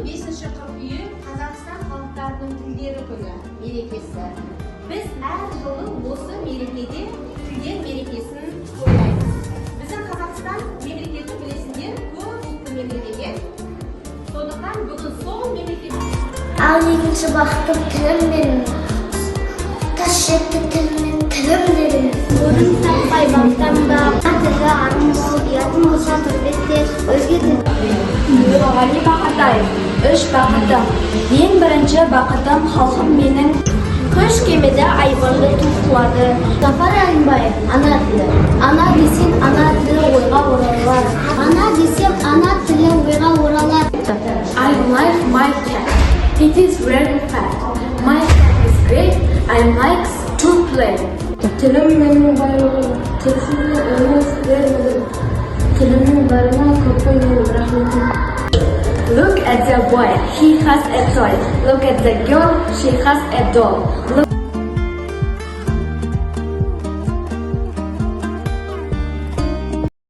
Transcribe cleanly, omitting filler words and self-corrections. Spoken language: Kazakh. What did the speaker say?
5-қыркүйек Қазақстан халықтарының тілдері күні мерекесі. Біз әр жылы осы мерекеде тілдер мерекесін тойлаймыз. Біздің Қазақстан мемлекеті білесіңдер, көп ұлтты мемлекет. Сондықтан бүгін сол мемлекет. Ал екінші бақытым тілім менің. Қасиетті тілмен тілім дедім. Орын таппай бақтамда, тілі арым болып, ұятым болса түрбеттер, өзге тіл. Ғали Бақатаев, 3 бақытым. Ең бірінші бақытым халқым менің. Көш кемеде айбынды ту қуады. Зафар Әлімбаев, ана тілі. Ана десем, ана тілі ойға оралар. Ана десем, ана тілі ойға оралар. I like my cat. It is very fat. My cat is great. I like to play. Тілім менің байлығым. Тілсізді өмір сүрермін. Тілімнің барына көппеймін рахметім. Look at the boy, he has a toy. Look at the girl, she has a doll. Look